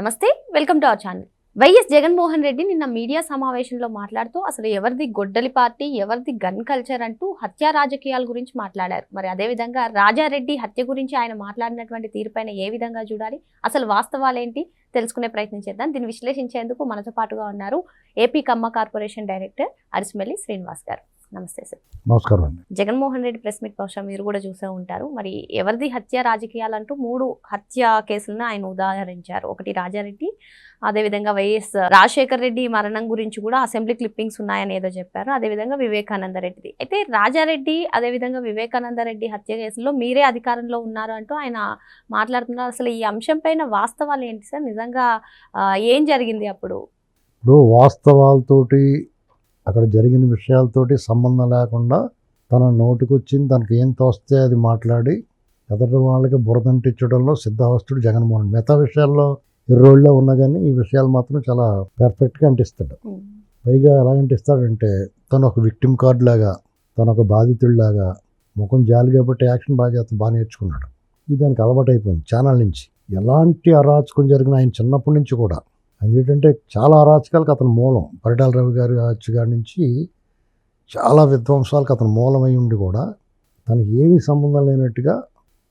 నమస్తే, welcome to our channel. YS Jaganmohan Reddy నిన్న media సమావేశంలో మాట్లాడుతూ అసలు ఎవరిది గొడ్డలి పార్టీ, ఎవరిది గన్ కల్చర్ అంటూ హత్యా రాజకీయాల గురించి మాట్లాడారు. మరి అదేవిధంగా రాజారెడ్డి హత్య గురించి ఆయన మాట్లాడినటువంటి తీరుపైన ఏ విధంగా చూడాలి, అసలు వాస్తవాలేంటి తెలుసుకునే ప్రయత్నం చేద్దాం. దీన్ని విశ్లేషించేందుకు మనతో పాటుగా ఉన్నారు ఏపీ కమ్మ కార్పొరేషన్ డైరెక్టర్ అరిసిమెల్లి శ్రీనివాస్ గారు. నమస్తే సార్. నమస్కారం అండి. జగన్మోహన్ రెడ్డి ప్రెస్ మీట్ బహుశా మీరు కూడా చూసే ఉంటారు. మరి ఎవరిది హత్య రాజకీయాలంటూ 3 హత్య కేసులను ఆయన ఉదాహరించారు. ఒకటి రాజారెడ్డి, అదేవిధంగా వైఎస్ రాజశేఖర్ రెడ్డి మరణం గురించి కూడా అసెంబ్లీ క్లిప్పింగ్స్ ఉన్నాయని ఏదో చెప్పారు. అదేవిధంగా వివేకానంద రెడ్డిది. అయితే రాజారెడ్డి అదేవిధంగా వివేకానంద రెడ్డి హత్య కేసులో మీరే అధికారంలో ఉన్నారు అంటూ ఆయన మాట్లాడుతున్నారు. అసలు ఈ అంశం పైన వాస్తవాలు ఏంటి సార్? నిజంగా ఏం జరిగింది అప్పుడు? ఇప్పుడు వాస్తవాలతోటి అక్కడ జరిగిన విషయాలతోటి సంబంధం లేకుండా తన నోటికొచ్చింది తనకు ఏం తోస్తే అది మాట్లాడి ఎదుటి వాళ్ళకి బురదంటించడంలో సిద్ధహస్తుడు జగన్మోహన్. మిగతా విషయాల్లో ఎర్రోళ్ళే ఉన్నా కానీ ఈ విషయాలు మాత్రం చాలా పర్ఫెక్ట్గా అంటిస్తాడు. పైగా ఎలా అంటిస్తాడంటే తను ఒక విక్టిమ్ కార్డ్ లాగా, తను ఒక బాధితుడిలాగా, ముఖం జాలి కాబట్టి యాక్షన్ బాగా చేస్తాడు, బాగా నేర్చుకున్నాడు. ఇది దానికి అలవాటు అయిపోయింది ఛానల్ నుంచి. ఎలాంటి అరాచకం జరిగిన ఆయన చిన్నప్పటి నుంచి కూడా అదేంటంటే చాలా అరాచకాలకు అతను మూలం. పరిటాల రవి గారి హత్య నుంచి చాలా విధ్వంసాలకు అతను మూలమై ఉండి కూడా తనకి ఏమీ సంబంధం లేనట్టుగా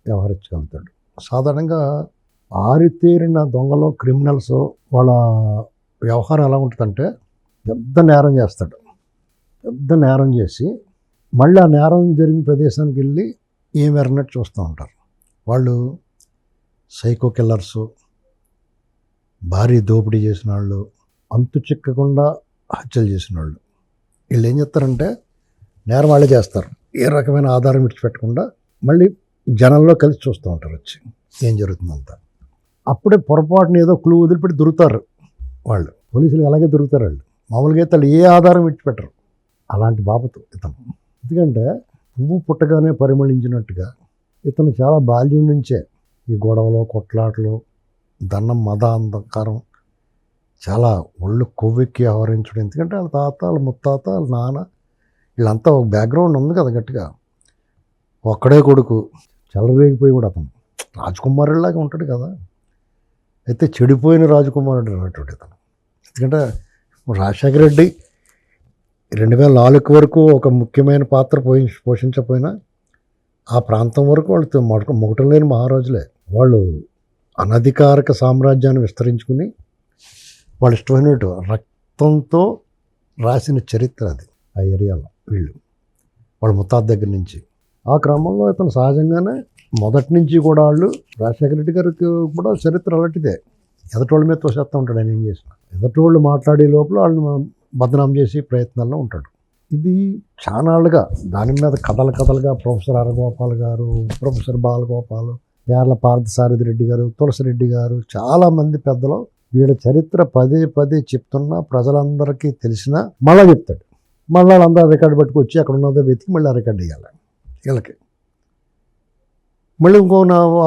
వ్యవహరించగలుగుతాడు. సాధారణంగా ఆరితేరిన దొంగలు, క్రిమినల్స్ వాళ్ళ వ్యవహారం ఎలా ఉంటుందంటే పెద్ద నేరం చేస్తాడు. పెద్ద నేరం చేసి మళ్ళీ ఆ నేరం జరిగిన ప్రదేశానికి వెళ్ళి ఏం ఎరనట్టు చూస్తూ ఉంటారు. వాళ్ళు సైకో కిల్లర్సు, భారీ దోపిడీ చేసిన వాళ్ళు, అంతు చిక్కకుండా హత్యలు చేసిన వాళ్ళు. వీళ్ళు ఏం చేస్తారంటే నేరం వాళ్ళే చేస్తారు. ఏ రకమైన ఆధారం విడిచిపెట్టకుండా మళ్ళీ జనంలో కలిసి చూస్తూ ఉంటారు వచ్చి ఏం జరుగుతుందంతా. అప్పుడే పొరపాటున ఏదో క్లూ వదిలిపెట్టి దొరుకుతారు వాళ్ళు. పోలీసులు అలాగే దొరుకుతారు వాళ్ళు. మామూలుగా అయితే ఏ ఆధారం విడిచిపెట్టరు. అలాంటి బాబతు ఇతను. ఎందుకంటే పువ్వు పుట్టగానే పరిమళించినట్టుగా ఇతను చాలా బాల్యం నుంచే ఈ గొడవలు, కొట్లాటలు, దండం, మద అంధకారం, చాలా ఒళ్ళు కొవ్వెక్కి వ్యవహరించడం. ఎందుకంటే వాళ్ళ తాత, వాళ్ళ ముత్తాత, వాళ్ళ నాన్న వీళ్ళంతా ఒక బ్యాక్గ్రౌండ్ ఉంది కదా గట్టిగా. ఒక్కడే కొడుకు, చెలరేగిపోయి కూడా అతను రాజకుమారుడిలాగా ఉంటాడు కదా. అయితే చెడిపోయిన రాజకుమారుడు అన్నటువంటి అతను. ఎందుకంటే రాజశేఖర రెడ్డి 2004 వరకు ఒక ముఖ్యమైన పాత్ర పోషించకపోయినా ఆ ప్రాంతం వరకు వాళ్ళతో మొగటం లేని మహారాజులే. వాళ్ళు అనధికారిక సామ్రాజ్యాన్ని విస్తరించుకుని వాళ్ళు ఇష్టమైనట్టు రక్తంతో రాసిన చరిత్ర అది ఆ ఏరియాలో వీళ్ళు, వాళ్ళ ముత్తాత దగ్గర నుంచి. ఆ క్రమంలో ఇతను సహజంగానే మొదటి నుంచి కూడా వాళ్ళు రాజశేఖర రెడ్డి గారికి కూడా చరిత్ర అలాంటిదే. ఎదటోళ్ళ మీద తోసేస్తూ ఉంటాడు ఆయన ఏం చేసినా. ఎదటోళ్ళు మాట్లాడే లోపల వాళ్ళని బదనాం చేసి ప్రయత్నాల్లో ఉంటాడు. ఇది చానాళ్ళుగా దాని మీద కథలుగా ప్రొఫెసర్ అరగోపాల్ గారు, ప్రొఫెసర్ బాలగోపాల్, యార్ల పార్థసారథి రెడ్డి గారు, తులసిరెడ్డి గారు, చాలామంది పెద్దలు వీళ్ళ చరిత్ర పదే చెప్తున్నా ప్రజలందరికీ తెలిసినా మళ్ళీ చెప్తాడు. మళ్ళీ వాళ్ళందరూ రికార్డు పట్టుకొచ్చి అక్కడ ఉన్నదో వెతికి మళ్ళీ రికార్డు వేయాలి వీళ్ళకి. మళ్ళీ ఇంకో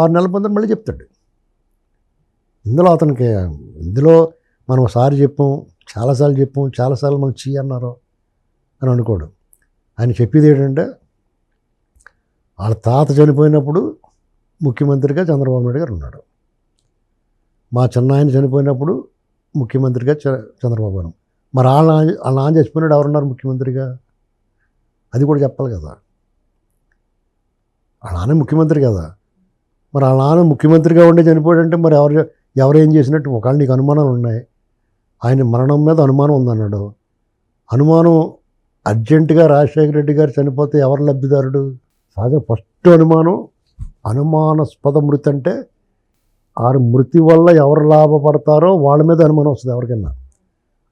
6 నెలల పొందని మళ్ళీ చెప్తాడు. ఇందులో మనం ఒకసారి చాలాసార్లు చెప్పాం, చాలాసార్లు మనం అన్నారు అని అనుకోడు. ఆయన చెప్పేది ఏంటంటే వాళ్ళ తాత చనిపోయినప్పుడు ముఖ్యమంత్రిగా చంద్రబాబు నాయుడు గారు ఉన్నాడు. మా చిన్నాయన చనిపోయినప్పుడు ముఖ్యమంత్రిగా చంద్రబాబు గారు. మరి వాళ్ళ నాన్న చచ్చిపోయినాడు, ఎవరున్నారు ముఖ్యమంత్రిగా? అది కూడా చెప్పాలి కదా. వాళ్ళ నాన్న ముఖ్యమంత్రి కదా. మరి వాళ్ళ నాన్న ముఖ్యమంత్రిగా ఉండే చనిపోయాడంటే మరి ఎవరు ఏం చేసినట్టు? ఒకవేళ నీకు అనుమానాలు ఉన్నాయి, ఆయన మరణం మీద అనుమానం ఉందన్నాడు. అనుమానం అర్జెంటుగా రాజశేఖర రెడ్డి గారు చనిపోతే ఎవరు లబ్ధిదారుడు? సహజ ఫస్ట్ అనుమానాస్పద మృతి అంటే ఆ మృతి వల్ల ఎవరు లాభపడతారో వాళ్ళ మీద అనుమానం వస్తుంది ఎవరికైనా.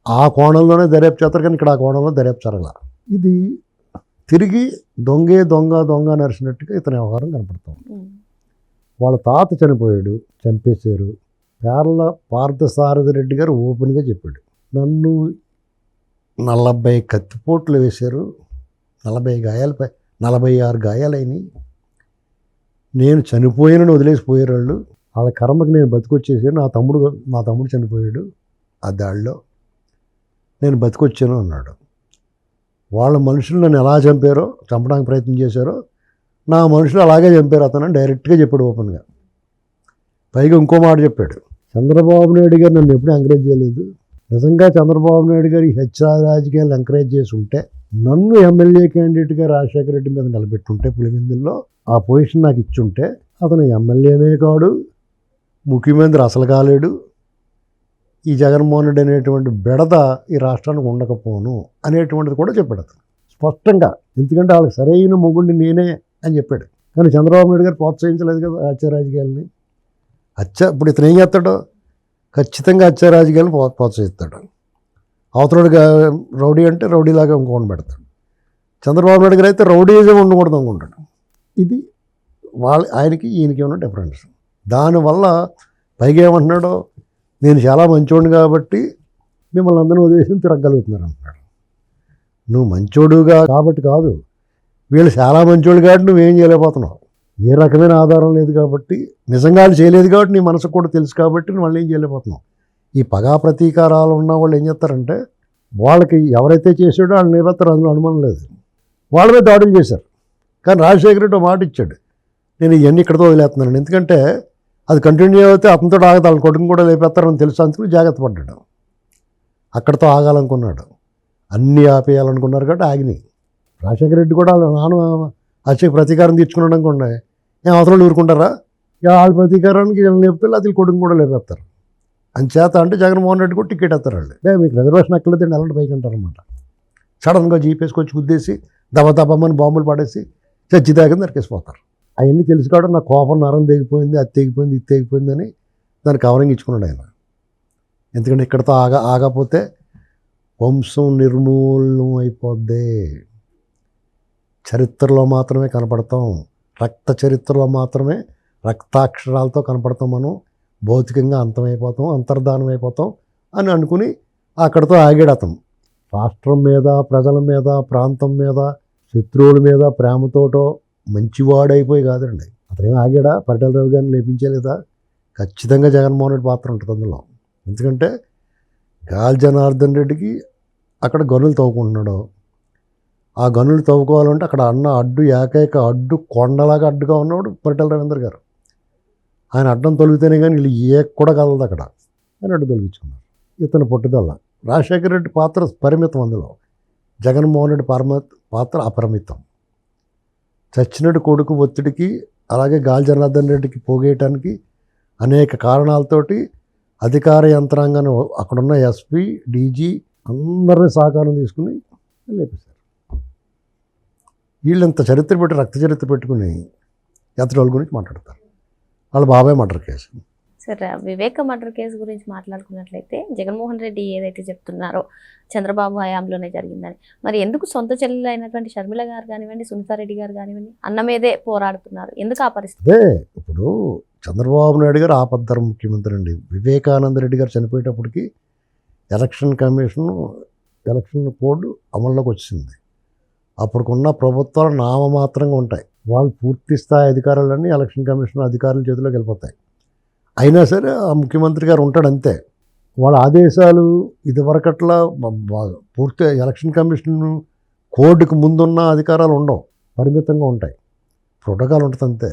ఆ కోణంలోనే దర్యాప్తు చేస్తారు, కానీ ఇక్కడ ఆ కోణంలో దర్యాప్తు జరగల. ఇది తిరిగి దొంగ నరిచినట్టుగా ఇతని వ్యవహారం కనపడుతుంది. వాళ్ళ తాత చనిపోయాడు, చంపేశారు. యార్ల పార్థసారథి రెడ్డి గారు ఓపెన్గా చెప్పాడు, నన్ను 40 కత్తిపోట్లు వేశారు, 46 గాయాలైనవి, నేను చనిపోయానని వదిలేసిపోయారు వాళ్ళు. వాళ్ళ కర్మకి నేను బతికొచ్చేసాను. నా తమ్ముడు చనిపోయాడు ఆ దాడిలో, నేను బతికొచ్చాను అన్నాడు. వాళ్ళ మనుషులు నన్ను ఎలా చంపడానికి ప్రయత్నం చేశారో నా మనుషులు అలాగే చంపారు అతను డైరెక్ట్గా చెప్పాడు ఓపెన్గా. పైగా ఇంకో మాట చెప్పాడు, చంద్రబాబు నాయుడు గారు నన్ను ఎప్పుడూ ఎంకరేజ్ చేయలేదు. నిజంగా చంద్రబాబు నాయుడు గారు ఈ రాజకీయాలు ఎంకరేజ్ చేసి ఉంటే నన్ను ఎమ్మెల్యే క్యాండిడేట్గా రాజశేఖర రెడ్డి మీద నిలబెట్టుంటే పులివెందుల్లో ఆ పొజిషన్ నాకు ఇచ్చుంటే అతను ఎమ్మెల్యేనే కాడు, ముఖ్యమంత్రి అసలు కాలేడు, ఈ జగన్మోహన్ రెడ్డి అనేటువంటి బెడద ఈ రాష్ట్రానికి ఉండకపోను అనేటువంటిది కూడా చెప్పాడు అతను స్పష్టంగా. ఎందుకంటే వాళ్ళకి సరైన మొగుడిని నేనే అని చెప్పాడు. కానీ చంద్రబాబు నాయుడు గారు ప్రోత్సహించలేదు కదా హత్య రాజకీయాలని. ఇప్పుడు ఇతను ఏం చేస్తాడో ఖచ్చితంగా హత్య రాజకీయాలను ప్రోత్సహిస్తాడు. అవతలడుగా రౌడీ అంటే రౌడీలాగా ఇంకోని పెడతాడు. చంద్రబాబు నాయుడు గారు అయితే రౌడీజం ఉండకూడదు అనుకుంటాడు. ఇది ఆయనకి ఈయనకి ఉన్న డిఫరెన్స్. దానివల్ల పైగా ఏమంటున్నాడో, నేను చాలా మంచోడిని కాబట్టి మిమ్మల్ని అందరినీ వదిలేసి తిరగలుగుతున్నారు అంటున్నాడు. నువ్వు మంచోడుగా కాబట్టి కాదు, వీళ్ళు చాలా మంచోడు కాబట్టి నువ్వేం చేయలేకపోతున్నావు. ఏ రకమైన ఆధారం లేదు కాబట్టి, నిజంగా చేయలేదు కాబట్టి నీ మనసుకు కూడా తెలుసు కాబట్టి నువ్వు వాళ్ళు ఏం చేయలేకపోతున్నావు. ఈ పగా ప్రతీకారాలు ఉన్న వాళ్ళు ఏం చేస్తారంటే, వాళ్ళకి ఎవరైతే చేసాడో వాళ్ళు నిలబెత్తారు, అందులో అనుమానం లేదు. వాళ్ళ మీద దాడులు చేశారు. కానీ రాజశేఖర రెడ్డి మాట ఇచ్చాడు, నేను ఇవన్నీ ఇక్కడితో వదిలేస్తున్నాను, ఎందుకంటే అది కంటిన్యూ అయితే అతనితో ఆగదు, వాళ్ళ కొడుకుని కూడా లేపేస్తారని తెలుసు, అందుకు జాగ్రత్త పడ్డాడు. అక్కడితో ఆగాలనుకున్నాడు, అన్నీ ఆపేయాలనుకున్నారు కాబట్టి ఆగినాయి. రాజశేఖర రెడ్డి కూడా వాళ్ళ నాన్న హత్యకు ప్రతీకారం తీర్చుకున్నాడు అనుకోండి, ఏం అవసరం ఊరుకుంటారా? వాళ్ళ ప్రతీకారానికి వీళ్ళని లేపుతారు, అది కొడుకుని కూడా లేపేస్తారు. అంచేత అంటే జగన్మోహన్ రెడ్డి కూడా టికెట్ ఎత్తారు వాళ్ళు. మీకు రిజర్వేషన్ ఎక్కలేదు ఎలాంటి పైకి అంటారనమాట. సడన్గా జీపేసుకొచ్చి గుద్దేసి దబదబమ్మని బాంబులు పడేసి చచ్చి దాకా నరికేసిపోతారు. అవన్నీ తెలుసు కావడం నా కోపం నరం తెగిపోయింది, అది తెగిపోయింది, ఇది తెగిపోయిందని దాన్ని కవరింగ్ ఇచ్చుకున్నాడు ఆయన. ఎందుకంటే ఇక్కడితో ఆగపోతే వంశం నిర్మూలనం అయిపోద్ది. చరిత్రలో మాత్రమే కనపడతాం, రక్త చరిత్రలో మాత్రమే రక్తాక్షరాలతో కనపడతాం. మనం భౌతికంగా అంతమైపోతాం, అంతర్ధానం అయిపోతాం అని అనుకుని అక్కడితో ఆగాడు అతను. రాష్ట్రం మీద, ప్రజల మీద, ప్రాంతం మీద, శత్రువుల మీద ప్రేమతోటో మంచివాడైపోయి కాదండి. అతనేం ఆగాడా? పరిటాల రావు గారిని లేపించలేదా? ఖచ్చితంగా జగన్మోహన్ రెడ్డి పాత్ర ఉంటుంది అందులో. ఎందుకంటే గాలి జనార్దన్ రెడ్డికి అక్కడ గనులు తవ్వుకుంటున్నాడు. ఆ గనులు తవ్వుకోవాలంటే అక్కడ ఏకైక అడ్డు కొండలాగా అడ్డుగా ఉన్నవాడు పరిటాల రవీంద్ర గారు. ఆయన అడ్డం తొలిగితేనే కానీ వీళ్ళు కూడా కదలదు అక్కడ. ఆయన అడ్డు తొలగించుకున్నారు. ఇతను పట్టుదల. రాజశేఖర రెడ్డి పాత్ర పరిమితం, అందులో జగన్మోహన్ రెడ్డి పాత్ర అపరిమితం. చచ్చినట్టు కొడుకు ఒత్తిడికి, అలాగే గాలి జనార్దన్ రెడ్డికి పోగేయటానికి అనేక కారణాలతోటి అధికార యంత్రాంగాన్ని, అక్కడున్న ఎస్పీ, డీజీ అందరినీ సహకారం తీసుకుని లేపేశారు. వీళ్ళంత చరిత్ర పెట్టి, రక్త చరిత్ర పెట్టుకుని యాత్రికుల గురించి మాట్లాడతారు. వాళ్ళ బాబాయ్ మర్డర్ కేసు. సరే, వివేక మర్డర్ కేసు గురించి మాట్లాడుకున్నట్లయితే జగన్మోహన్ రెడ్డి ఏదైతే చెప్తున్నారో చంద్రబాబు హయాంలోనే జరిగిందని, మరి ఎందుకు సొంత చెల్లెలు అయినటువంటి షర్మిల గారు కానివ్వండి, సునీతారెడ్డి గారు కానివ్వండి అన్న మీదే పోరాడుతున్నారు? ఎందుకు ఆ పరిస్థితి? అదే ఇప్పుడు చంద్రబాబు నాయుడు గారు ఆపద్ధర్మ ముఖ్యమంత్రి అండి. వివేకానంద రెడ్డి గారు చనిపోయేటప్పటికి ఎలక్షన్ కోడ్ అమల్లోకి వచ్చింది. అప్పటికున్న ప్రభుత్వాలు నామమాత్రంగా ఉంటాయి. వాళ్ళు పూర్తి స్థాయి అధికారాలన్నీ ఎలక్షన్ కమిషన్ అధికారుల చేతిలోకి వెళ్ళిపోతాయి. అయినా సరే ఆ ముఖ్యమంత్రి గారు ఉంటాడు అంతే. వాళ్ళ ఆదేశాలు ఇదివరకట్లా పూర్తి ఎలక్షన్ కమిషన్ కోడ్కి ముందున్న అధికారాలు ఉండవు, పరిమితంగా ఉంటాయి. ప్రోటోకాల్ ఉంటుంది అంతే,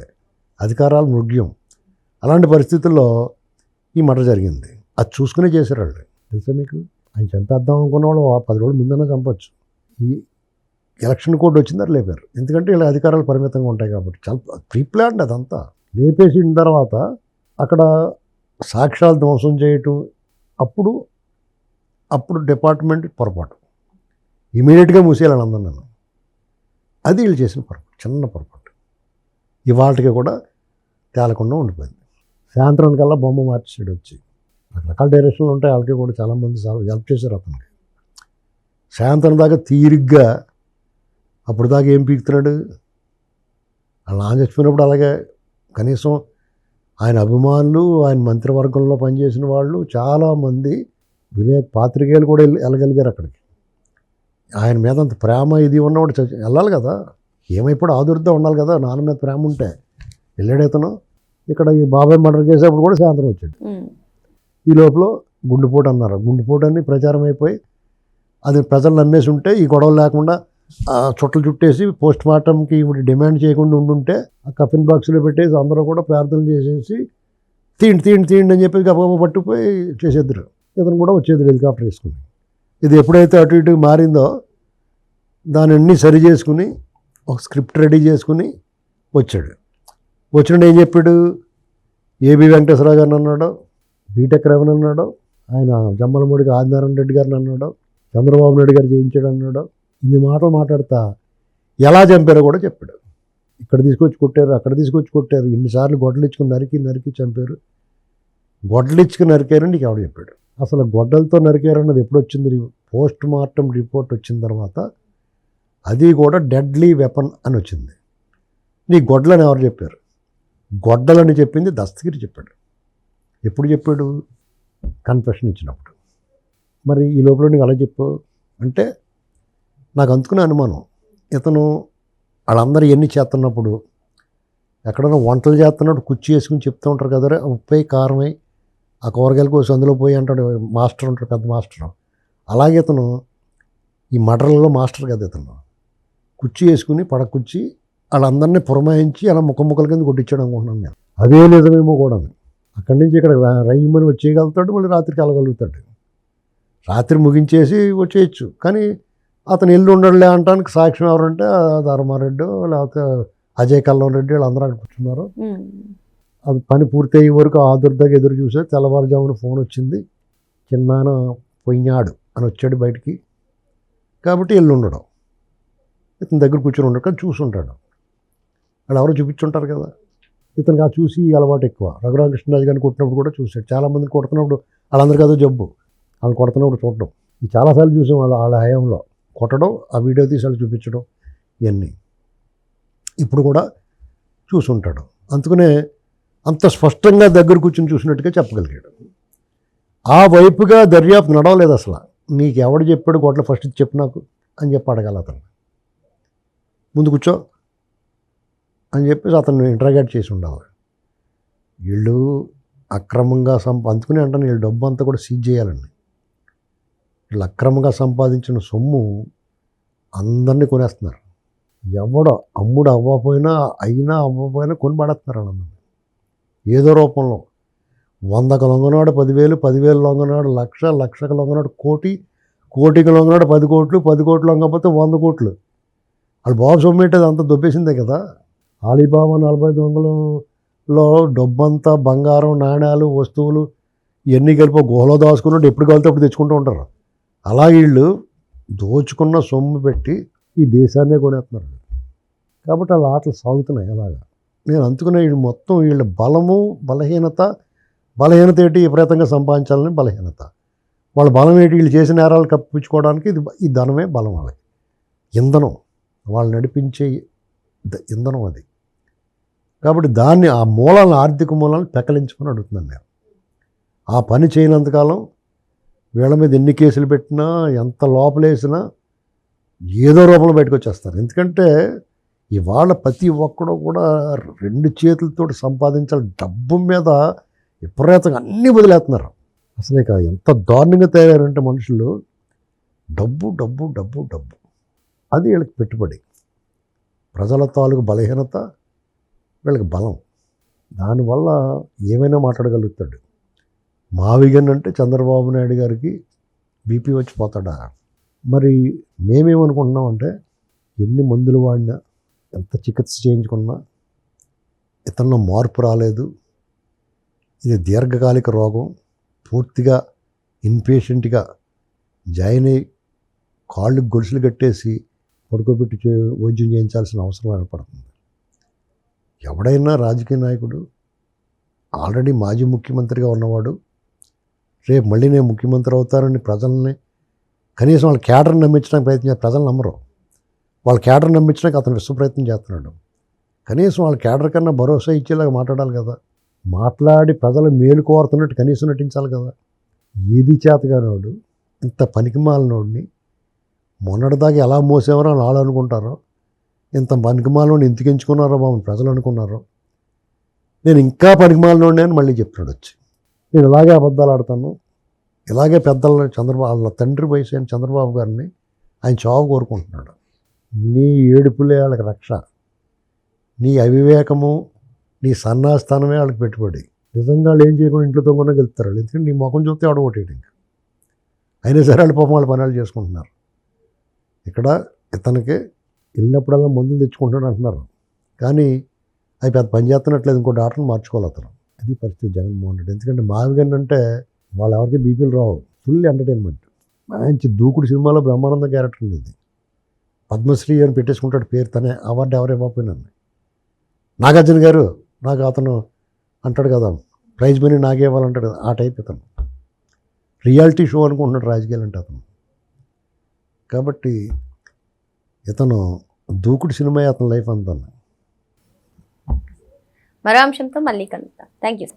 అధికారాలు మృగ్యం. అలాంటి పరిస్థితుల్లో ఈ మర్డర్ జరిగింది. అది చూసుకునే చేశారు వాళ్ళు. తెలుసా మీకు? ఆయన చంపేద్దాం అనుకున్న వాళ్ళు 10 రోజుల ముందన్నా చంపొచ్చు. ఈ ఎలక్షన్ కోడ్ వచ్చిందా లేపారు. ఎందుకంటే ఇలా అధికారాలు పరిమితంగా ఉంటాయి కాబట్టి. చాలా ప్రీ ప్లాన్డ్ అదంతా. లేపేసిన తర్వాత అక్కడ సాక్ష్యాలు ధ్వంసం చేయటం, అప్పుడు డిపార్ట్మెంట్ పొరపాటు, ఇమీడియట్గా మూసేయాలని అందన్నాను. అది వీళ్ళు చేసిన పొరపాటు, చిన్న పొరపాటు. ఇవాళకి కూడా తేలకుండా ఉండిపోయింది. సాయంత్రానికల్లా బొమ్మ మార్చేసాడు వచ్చి. రకరకాల డైరెక్షన్లు ఉంటాయి, వాళ్ళకి కూడా చాలామంది హెల్ప్ చేశారు అతనికి. సాయంత్రం దాకా తీరిగ్గా, అప్పుడు దాకా ఏం పీకుతున్నాడు? అలా నాన్న చచ్చిపోయినప్పుడు అలాగే కనీసం ఆయన అభిమానులు, ఆయన మంత్రివర్గంలో పనిచేసిన వాళ్ళు చాలామంది పాత్రికేయులు కూడా వెళ్ళగలిగారు అక్కడికి. ఆయన మీద అంత ప్రేమ ఇది ఉన్నవాడు వెళ్ళాలి కదా. ఏమైపోయి ఆదుర్దా ఉండాలి కదా. నాన్న మీద ప్రేమ ఉంటే వెళ్ళాడేతను. ఇక్కడ ఈ బాబాయ్ మర్డర్ చేసేప్పుడు కూడా సాయంత్రం వచ్చాడు. ఈ లోపల గుండెపోటు అన్నారు. గుండెపోటు అని ప్రచారం అయిపోయి అది ప్రజలు నమ్మేసి ఉంటే, ఈ గొడవలు లేకుండా చుట్టలు చుట్టేసి పోస్ట్ మార్టంకి ఇప్పుడు డిమాండ్ చేయకుండా ఉండుంటే ఆ కఫిన్ బాక్స్లో పెట్టేసి అందరూ కూడా ప్రార్థనలు చేసేసి తీయండి అని చెప్పి గబగబా పట్టుకుపోయి చేసేద్దరు. ఇతను కూడా వచ్చేది హెలికాప్టర్ వేసుకుని. ఇది ఎప్పుడైతే అటు ఇటు మారిందో దాని అన్నీ సరి చేసుకుని ఒక స్క్రిప్ట్ రెడీ చేసుకుని వచ్చాడు. వచ్చినట్టు ఏం చెప్పాడు, ఏబి వెంకటేశ్వరరావు గారిని అన్నాడు, బీటెక్ రమణ అన్నాడు, ఆయన జమ్మలమూడికి ఆదినారాయణ రెడ్డి గారిని అన్నాడు, చంద్రబాబు నాయుడు గారు చేయించాడు అన్నాడు. ఇన్ని మాటలు మాట్లాడతా ఎలా చంపారో కూడా చెప్పాడు. ఇక్కడ తీసుకొచ్చి కొట్టారు, అక్కడ తీసుకొచ్చి కొట్టారు, ఇన్నిసార్లు గొడ్డలు ఇచ్చుకుని నరికి చంపారు. గొడ్డలు ఇచ్చుకుని నరికారని నీకు ఎవడు చెప్పాడు? అసలు గొడ్డలతో నరికారన్నది ఎప్పుడు వచ్చింది? పోస్ట్ మార్టం రిపోర్ట్ వచ్చిన తర్వాత అది కూడా డెడ్లీ వెపన్ అని వచ్చింది. నీ గొడ్డలని ఎవరు చెప్పారు? గొడ్డలని చెప్పింది దస్తగిరి చెప్పాడు. ఎప్పుడు చెప్పాడు? కన్ఫెషన్ ఇచ్చినప్పుడు. మరి ఈ లోపల నీకు అలా చెప్పు అంటే నాకు అందుకునే అనుమానం, ఇతను వాళ్ళందరూ ఎన్ని చేస్తున్నప్పుడు ఎక్కడైనా వంటలు చేస్తున్నప్పుడు కుర్చీ వేసుకుని చెప్తూ ఉంటారు కదా, ఉప్పై కారమై ఆ కూరగాయల కోసం అందులో పోయి అంటాడు మాస్టర్ ఉంటాడు, పెద్ద మాస్టర్. అలాగే ఇతను ఈ మర్డర్లలో మాస్టర్ కదా, ఇతను కుర్చీ వేసుకుని పడకుర్చీ వాళ్ళందరినీ పురమాయించి అలా ముక్కల కింద కొట్టించాడు అనుకుంటున్నాను నేను. అదే నిజమేమో కూడా. అక్కడి నుంచి ఇక్కడ రయ్యమని వచ్చేయగలుగుతాడు, మళ్ళీ రాత్రికి వెళ్ళగలుగుతాడు. రాత్రి ముగించేసి వచ్చేయచ్చు. కానీ అతను ఇల్లు ఉండడులే అంటానికి సాక్ష్యం ఎవరంటే ధర్మారెడ్డి లేకపోతే అజయ్ కల్లం రెడ్డి వీళ్ళందరూ అక్కడ కూర్చున్నారు. అది పని పూర్తి అయ్యే వరకు ఆదుర్దాగా ఎదురు చూసే తెల్లవారుజామున ఫోన్ వచ్చింది, చిన్నాన పోయినాడు అని వచ్చాడు బయటికి. కాబట్టి ఇల్లు ఉండడం, ఇతని దగ్గర కూర్చొని ఉండడు, కానీ చూసుంటాడు. వాళ్ళు ఎవరో చూపించుంటారు కదా, ఇతనికి ఆ చూసి అలవాటు ఎక్కువ. రఘురామకృష్ణరాజు గారిని కొట్టినప్పుడు కూడా చూశాడు. చాలామందిని కొడుతున్నప్పుడు వాళ్ళందరికీ అదో జబ్బు, వాళ్ళు కొడుతున్నప్పుడు చూడడం. ఇది చాలాసార్లు చూసాం వాళ్ళ హయాంలో కొట్టడం, ఆ వీడియో తీసి వాళ్ళు చూపించడం, ఇవన్నీ ఇప్పుడు కూడా చూసుంటాడు. అందుకనే అంత స్పష్టంగా దగ్గర కూర్చొని చూసినట్టుగా చెప్పగలిగాడు. ఆ వైపుగా దర్యాప్తు నడవలేదు అసలు. నీకు ఎవడు చెప్పాడు గొడ్ల ఫస్ట్ చెప్పు నాకు అని చెప్పి అడగాలి అతను. ముందు కూర్చో అని చెప్పేసి అతను ఇంటరాగేట్ చేసి ఉండాలి. వీళ్ళు అక్రమంగా అందుకునే అంటాను, వీళ్ళు డబ్బు అంతా కూడా సీజ్ చేయాలండి. వీళ్ళు అక్రమంగా సంపాదించిన సొమ్ము అందరినీ కొనేస్తున్నారు. ఎవడో అమ్ముడు అవ్వకపోయినా అవ్వకపోయినా కొని పడేస్తున్నారు వాళ్ళందరినీ ఏదో రూపంలో. 100కు లొంగనాడు 10,000, 10,000 లొంగనాడు 1,00,000, 1,00,000కు లొంగనాడు కోటి, కోటికి లొంగనాడు 10 కోట్లు, 10 కోట్లు లొంగకపోతే 100 కోట్లు. వాళ్ళు బాబు సొమ్మేటది అంతా దొబ్బేసిందే కదా. అలీబాబా 40 దొంగలలో డబ్బంతా బంగారం, నాణ్యాలు, వస్తువులు ఇవన్నీ కలిపి గుహలో దాచుకున్నట్టు ఎప్పుడు కలితే అప్పుడు తెచ్చుకుంటూ ఉంటారు. అలా వీళ్ళు దోచుకున్న సొమ్ము పెట్టి ఈ దేశాన్నే కొనేస్తున్నారు. కాబట్టి వాళ్ళ ఆటలు సాగుతున్నాయి అలాగా. నేను అందుకునే వీళ్ళు మొత్తం వీళ్ళ బలహీనత ఏంటి, విపరీతంగా సంపాదించాలని బలహీనత. వాళ్ళ బలం ఏంటి, వీళ్ళు చేసిన నేరాలు కప్పించుకోవడానికి ఈ ధనమే బలం వాళ్ళకి, ఇంధనం, వాళ్ళు నడిపించే ఇంధనం అది. కాబట్టి దాన్ని ఆ మూలాలను, ఆర్థిక మూలాలను పెకలించుకొని అడుగుతున్నాను నేను. ఆ పని చేయనంతకాలం వీళ్ళ మీద ఎన్ని కేసులు పెట్టినా, ఎంత లోపలేసినా ఏదో రూపంలో బయటకు వచ్చేస్తారు. ఎందుకంటే ఇవాళ ప్రతి ఒక్కడు కూడా 2 చేతులతో సంపాదించాలి, డబ్బు మీద విపరీతంగా అన్నీ వదిలేస్తున్నారు. అసలు ఇక ఎంత దారుణంగా తయారంటే మనుషులు, డబ్బు డబ్బు డబ్బు డబ్బు అది వీళ్ళకి పెట్టుబడి. ప్రజల తాలూకు బలహీనత వీళ్ళకి బలం. దానివల్ల ఏమైనా మాట్లాడగలుగుతాడు. మావిగన్ అంటే చంద్రబాబు నాయుడు గారికి బీపీ వచ్చి పోతాడా? మరి మేమేమనుకుంటున్నామంటే ఎన్ని మందులు వాడినా, ఎంత చికిత్స చేయించుకున్నా ఇతనిలో మార్పు రాలేదు. ఇది దీర్ఘకాలిక రోగం. పూర్తిగా ఇన్పేషెంట్గా జాయిన్ అయ్యి కాళ్ళకు గొలుసులు కట్టేసి పడుకోబెట్టి వైద్యం చేయించాల్సిన అవసరం ఏర్పడుతుంది. ఎవడైనా రాజకీయ నాయకుడు ఆల్రెడీ మాజీ ముఖ్యమంత్రిగా ఉన్నవాడు రేపు మళ్ళీ నేను ముఖ్యమంత్రి అవుతారని ప్రజల్ని కనీసం వాళ్ళ క్యాడర్ని నమ్మించడానికి ప్రయత్నం, ప్రజలు నమ్మరు. వాళ్ళ క్యాడర్ నమ్మించడానికి అతను విశ్వప్రయత్నం చేస్తున్నాడు. కనీసం వాళ్ళ క్యాడర్ కన్నా భరోసా ఇచ్చేలాగా మాట్లాడాలి కదా. మాట్లాడి ప్రజలు మేలు కోరుతున్నట్టు కనీసం నటించాలి కదా. ఏది చేతగానోడు, ఇంత పనికిమాలినోడిని మొన్నటిదాకా ఎలా మోసేవారో అని వాళ్ళు అనుకుంటారో, ఇంత పనికిమాలినోడిని ఎందుకు ఎంచుకున్నారో బాబు ప్రజలు అనుకున్నారో. నేను ఇంకా పనికిమాలినోడిని అని మళ్ళీ చెప్తున్నాడు వచ్చి. నేను ఇలాగే అబద్ధాలు ఆడతాను, ఇలాగే పెద్దలను వాళ్ళ తండ్రి వయసు అయిన చంద్రబాబు గారిని ఆయన చావు కోరుకుంటున్నాడు. నీ ఏడుపులే వాళ్ళకి రక్ష, నీ అవివేకము, నీ సన్నాస్థానమే వాళ్ళకి పెట్టుబడి. నిజంగా వాళ్ళు ఏం చేయకుండా ఇంట్లో తొంగనే గెలుస్తారు వాళ్ళు. ఎందుకంటే నీ ముఖం చూస్తే ఆడ ఓటేయడం ఇంకా. అయినా సరే వాళ్ళు పాపం వాళ్ళ పనులు చేసుకుంటున్నారు. ఇక్కడ ఇతనికి వెళ్ళినప్పుడల్లా మందులు తెచ్చుకుంటాడు అంటున్నారు, కానీ అవి పెద్ద పని చేస్తున్నట్లేదు. ఇంకో డాక్టర్ని మార్చుకోవాలి అతను. అది పరిస్థితి జగన్మోహన్ రెడ్డి. ఎందుకంటే మావిగన్ అంటే వాళ్ళు ఎవరికి బీపీలు రావు, ఫుల్ ఎంటర్టైన్మెంట్. మంచి దూకుడు సినిమాలో బ్రహ్మానంద క్యారెక్టర్ ఇది. పద్మశ్రీ అని పెట్టేసుకుంటాడు పేరు, తనే అవార్డు ఎవరు ఇవ్వకపోయినాను. నాగార్జున గారు నాకు అతను అంటాడు కదా, ప్రైజ్ మనీ నాకే ఇవ్వాలంటాడు కదా, ఆ టైప్ ఇతను. రియాలిటీ షో అనుకుంటున్నాడు రాజకీయాలు అంటే అతను. కాబట్టి ఇతను దూకుడు సినిమా అతని లైఫ్ అంతా. మరో అంశంతో మళ్ళీ కలుద్దాం. Thank you.